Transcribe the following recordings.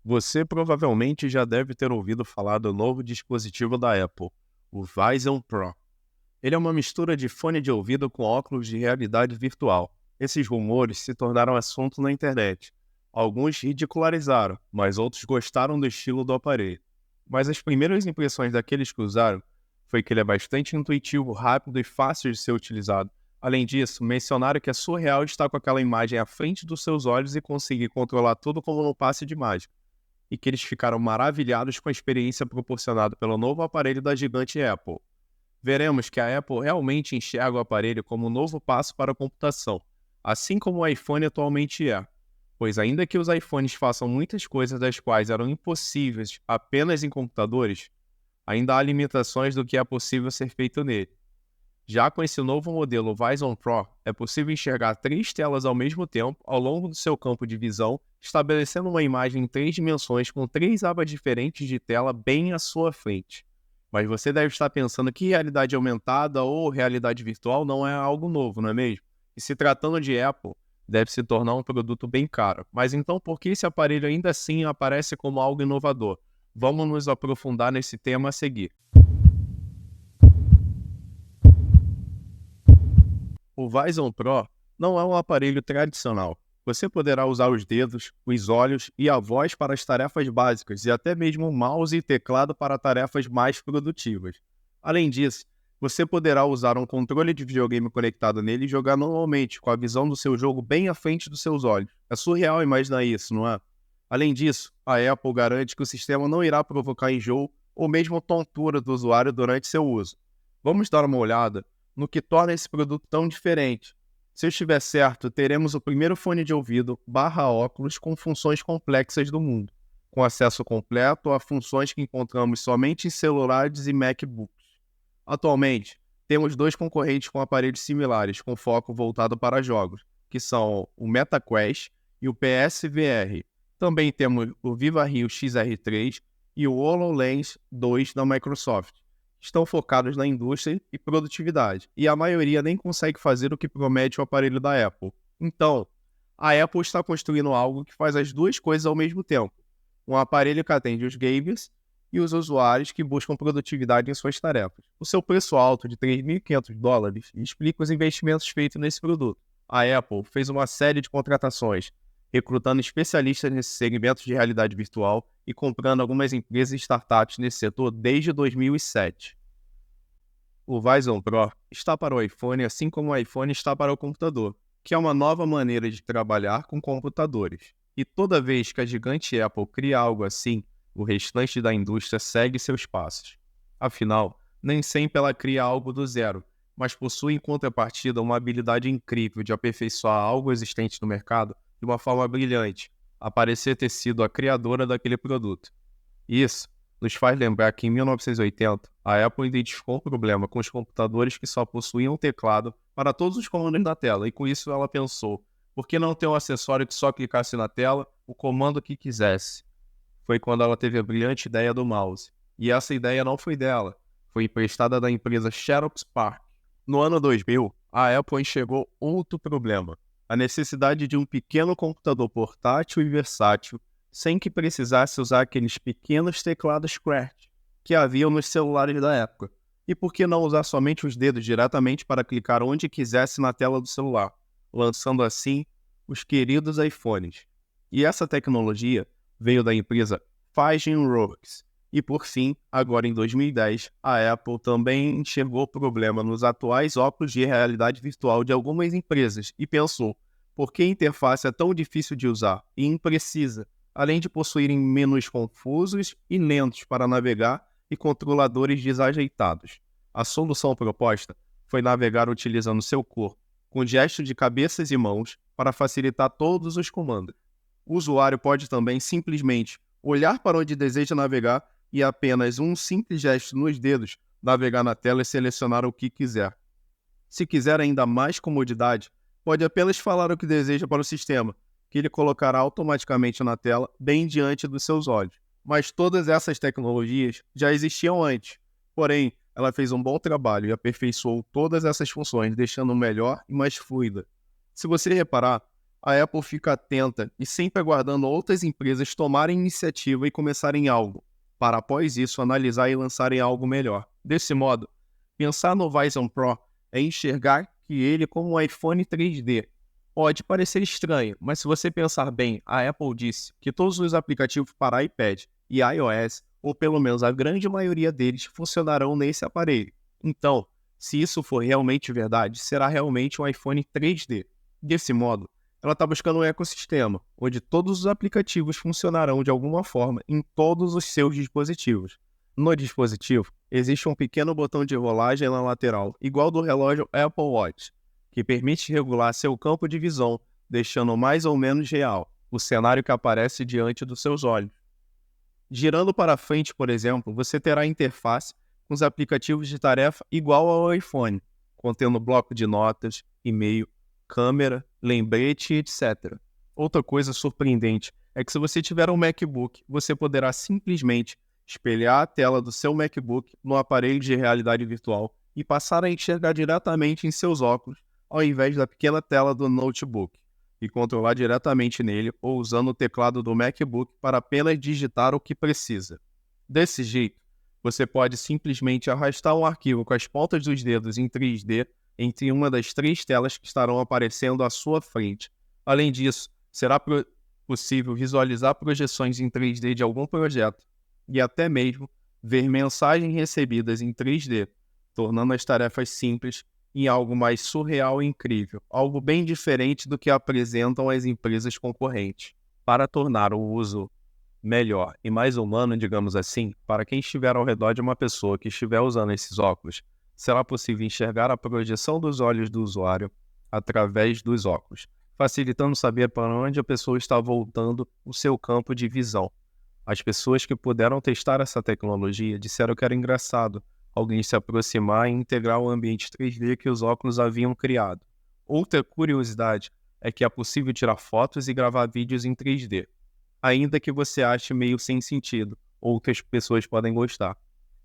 Você provavelmente já deve ter ouvido falar do novo dispositivo da Apple, o Vision Pro. Ele é uma mistura de fone de ouvido com óculos de realidade virtual. Esses rumores se tornaram assunto na internet. Alguns ridicularizaram, mas outros gostaram do estilo do aparelho. Mas as primeiras impressões daqueles que usaram foi que ele é bastante intuitivo, rápido e fácil de ser utilizado. Além disso, mencionaram que é surreal estar com aquela imagem à frente dos seus olhos e conseguir controlar tudo como num passe de mágica e que eles ficaram maravilhados com a experiência proporcionada pelo novo aparelho da gigante Apple. Veremos que a Apple realmente enxerga o aparelho como um novo passo para a computação, assim como o iPhone atualmente é, pois ainda que os iPhones façam muitas coisas das quais eram impossíveis apenas em computadores, ainda há limitações do que é possível ser feito nele. Já com esse novo modelo Vision Pro, é possível enxergar 3 telas ao mesmo tempo ao longo do seu campo de visão, estabelecendo uma imagem em 3 dimensões com 3 abas diferentes de tela bem à sua frente. Mas você deve estar pensando que realidade aumentada ou realidade virtual não é algo novo, não é mesmo? E se tratando de Apple, deve se tornar um produto bem caro. Mas então por que esse aparelho ainda assim aparece como algo inovador? Vamos nos aprofundar nesse tema a seguir. O Vision Pro não é um aparelho tradicional. Você poderá usar os dedos, os olhos e a voz para as tarefas básicas e até mesmo o mouse e teclado para tarefas mais produtivas. Além disso, você poderá usar um controle de videogame conectado nele e jogar normalmente, com a visão do seu jogo bem à frente dos seus olhos. É surreal imaginar isso, não é? Além disso, a Apple garante que o sistema não irá provocar enjoo ou mesmo tontura do usuário durante seu uso. Vamos dar uma olhada no que torna esse produto tão diferente. Se eu estiver certo, teremos o primeiro fone de ouvido barra óculos com funções complexas do mundo, com acesso completo a funções que encontramos somente em celulares e MacBooks. Atualmente, temos dois concorrentes com aparelhos similares, com foco voltado para jogos, que são o MetaQuest e o PSVR. Também temos o Viva Rio XR3 e o HoloLens 2 da Microsoft. Estão focados na indústria e produtividade, e a maioria nem consegue fazer o que promete o aparelho da Apple. Então, a Apple está construindo algo que faz as duas coisas ao mesmo tempo. Um aparelho que atende os gamers e os usuários que buscam produtividade em suas tarefas. O seu preço alto de $3.500 explica os investimentos feitos nesse produto. A Apple fez uma série de contratações, recrutando especialistas nesse segmento de realidade virtual e comprando algumas empresas e startups nesse setor desde 2007. O Vision Pro está para o iPhone assim como o iPhone está para o computador, que é uma nova maneira de trabalhar com computadores. E toda vez que a gigante Apple cria algo assim, o restante da indústria segue seus passos. Afinal, nem sempre ela cria algo do zero, mas possui em contrapartida uma habilidade incrível de aperfeiçoar algo existente no mercado de uma forma brilhante, a parecer ter sido a criadora daquele produto. Isso nos faz lembrar que em 1980, a Apple identificou um problema com os computadores que só possuíam um teclado para todos os comandos da tela, e com isso ela pensou, por que não ter um acessório que só clicasse na tela o comando que quisesse? Foi quando ela teve a brilhante ideia do mouse. E essa ideia não foi dela, foi emprestada da empresa Xerox PARC. No ano 2000, a Apple enxergou outro problema: a necessidade de um pequeno computador portátil e versátil, sem que precisasse usar aqueles pequenos teclados QWERTY que haviam nos celulares da época. E por que não usar somente os dedos diretamente para clicar onde quisesse na tela do celular, lançando assim os queridos iPhones? E essa tecnologia veio da empresa Works. E por fim, agora em 2010, a Apple também enxergou problema nos atuais óculos de realidade virtual de algumas empresas e pensou, por que a interface é tão difícil de usar e imprecisa, além de possuírem menus confusos e lentos para navegar e controladores desajeitados? A solução proposta foi navegar utilizando seu corpo, com gestos de cabeças e mãos para facilitar todos os comandos. O usuário pode também simplesmente olhar para onde deseja navegar e apenas um simples gesto nos dedos navegar na tela e selecionar o que quiser. Se quiser ainda mais comodidade, pode apenas falar o que deseja para o sistema, que ele colocará automaticamente na tela bem diante dos seus olhos. Mas todas essas tecnologias já existiam antes, porém, ela fez um bom trabalho e aperfeiçoou todas essas funções, deixando melhor e mais fluida. Se você reparar, A Apple fica atenta e sempre aguardando outras empresas tomarem iniciativa e começarem algo, para após isso analisar e lançarem algo melhor. Desse modo, pensar no Vision Pro é enxergar que ele como um iPhone 3D. Pode parecer estranho, mas se você pensar bem, a Apple disse que todos os aplicativos para iPad e iOS, ou pelo menos a grande maioria deles, funcionarão nesse aparelho. Então, se isso for realmente verdade, será realmente um iPhone 3D. Desse modo, ela está buscando um ecossistema, onde todos os aplicativos funcionarão de alguma forma em todos os seus dispositivos. No dispositivo, existe um pequeno botão de rolagem na lateral, igual do relógio Apple Watch, que permite regular seu campo de visão, deixando mais ou menos real o cenário que aparece diante dos seus olhos. Girando para frente, por exemplo, você terá a interface com os aplicativos de tarefa igual ao iPhone, contendo bloco de notas, e-mail, câmera, lembrete, etc. Outra coisa surpreendente é que se você tiver um MacBook, você poderá simplesmente espelhar a tela do seu MacBook no aparelho de realidade virtual e passar a enxergar diretamente em seus óculos, ao invés da pequena tela do notebook, e controlar diretamente nele ou usando o teclado do MacBook para apenas digitar o que precisa. Desse jeito, você pode simplesmente arrastar um arquivo com as pontas dos dedos em 3D entre uma das 3 telas que estarão aparecendo à sua frente. Além disso, será possível visualizar projeções em 3D de algum projeto e até mesmo ver mensagens recebidas em 3D, tornando as tarefas simples em algo mais surreal e incrível, algo bem diferente do que apresentam as empresas concorrentes. Para tornar o uso melhor e mais humano, digamos assim, para quem estiver ao redor de uma pessoa que estiver usando esses óculos, será possível enxergar a projeção dos olhos do usuário através dos óculos, facilitando saber para onde a pessoa está voltando o seu campo de visão. As pessoas que puderam testar essa tecnologia disseram que era engraçado alguém se aproximar e integrar o ambiente 3D que os óculos haviam criado. Outra curiosidade é que é possível tirar fotos e gravar vídeos em 3D. Ainda que você ache meio sem sentido, outras pessoas podem gostar.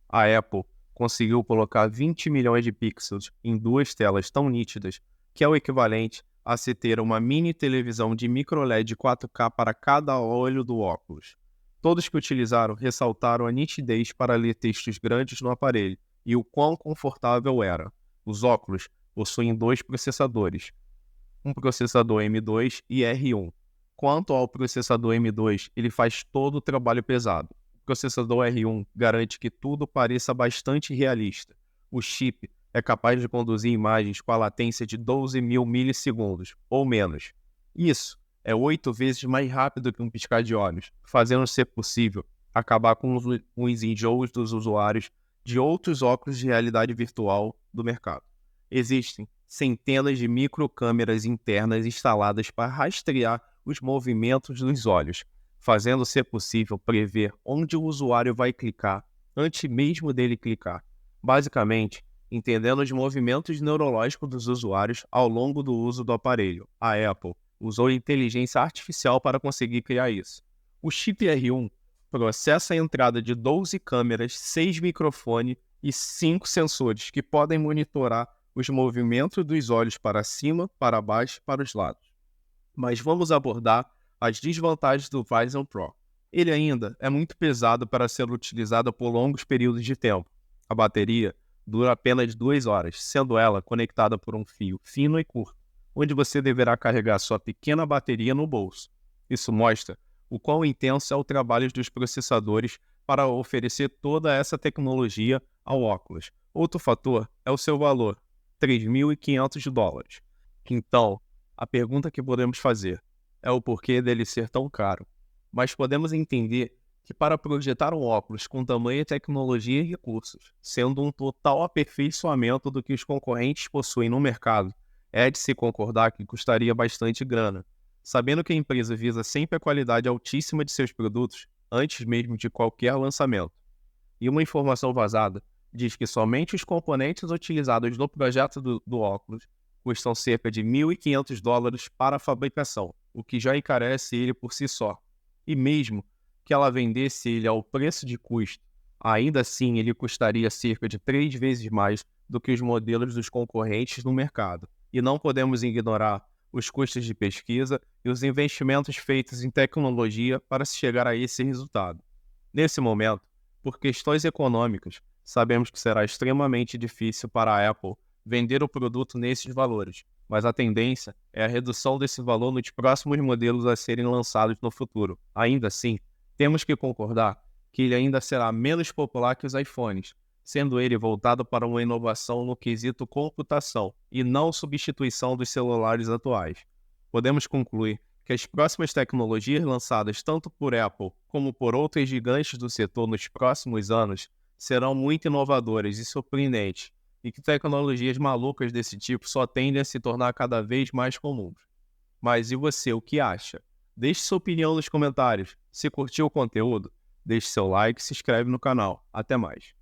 A Apple conseguiu colocar 20 milhões de pixels em 2 telas tão nítidas que é o equivalente a se ter uma mini televisão de microLED 4K para cada olho do óculos. Todos que utilizaram ressaltaram a nitidez para ler textos grandes no aparelho e o quão confortável era. Os óculos possuem 2 processadores, um processador M2 e R1. Quanto ao processador M2, ele faz todo o trabalho pesado. O processador R1 garante que tudo pareça bastante realista. O chip é capaz de conduzir imagens com a latência de 12.000 milissegundos, ou menos. Isso é 8 vezes mais rápido que um piscar de olhos, fazendo ser possível acabar com os enjoos dos usuários de outros óculos de realidade virtual do mercado. Existem centenas de microcâmeras internas instaladas para rastrear os movimentos dos olhos, fazendo ser possível prever onde o usuário vai clicar antes mesmo dele clicar. Basicamente, entendendo os movimentos neurológicos dos usuários ao longo do uso do aparelho, a Apple usou inteligência artificial para conseguir criar isso. O chip R1 processa a entrada de 12 câmeras, 6 microfones e 5 sensores que podem monitorar os movimentos dos olhos para cima, para baixo e para os lados. Mas vamos abordar as desvantagens do Vision Pro. Ele ainda é muito pesado para ser utilizado por longos períodos de tempo. A bateria dura apenas 2 horas, sendo ela conectada por um fio fino e curto, onde você deverá carregar sua pequena bateria no bolso. Isso mostra o quão intenso é o trabalho dos processadores para oferecer toda essa tecnologia ao óculos. Outro fator é o seu valor, $3.500. Então, a pergunta que podemos fazer é o porquê dele ser tão caro. Mas podemos entender que para projetar um óculos com tamanha tecnologia e recursos, sendo um total aperfeiçoamento do que os concorrentes possuem no mercado, é de se concordar que custaria bastante grana. Sabendo que a empresa visa sempre a qualidade altíssima de seus produtos, antes mesmo de qualquer lançamento. E uma informação vazada diz que somente os componentes utilizados no projeto do óculos custam cerca de $1.500 para a fabricação, o que já encarece ele por si só. E mesmo que ela vendesse ele ao preço de custo, ainda assim ele custaria cerca de 3 vezes mais do que os modelos dos concorrentes no mercado. E não podemos ignorar os custos de pesquisa e os investimentos feitos em tecnologia para se chegar a esse resultado. Nesse momento, por questões econômicas, sabemos que será extremamente difícil para a Apple vender o produto nesses valores, mas a tendência é a redução desse valor nos próximos modelos a serem lançados no futuro. Ainda assim, temos que concordar que ele ainda será menos popular que os iPhones, sendo ele voltado para uma inovação no quesito computação e não substituição dos celulares atuais. Podemos concluir que as próximas tecnologias lançadas tanto por Apple como por outros gigantes do setor nos próximos anos serão muito inovadoras e surpreendentes, e que tecnologias malucas desse tipo só tendem a se tornar cada vez mais comuns. Mas e você, o que acha? Deixe sua opinião nos comentários. Se curtiu o conteúdo, deixe seu like e se inscreve no canal. Até mais.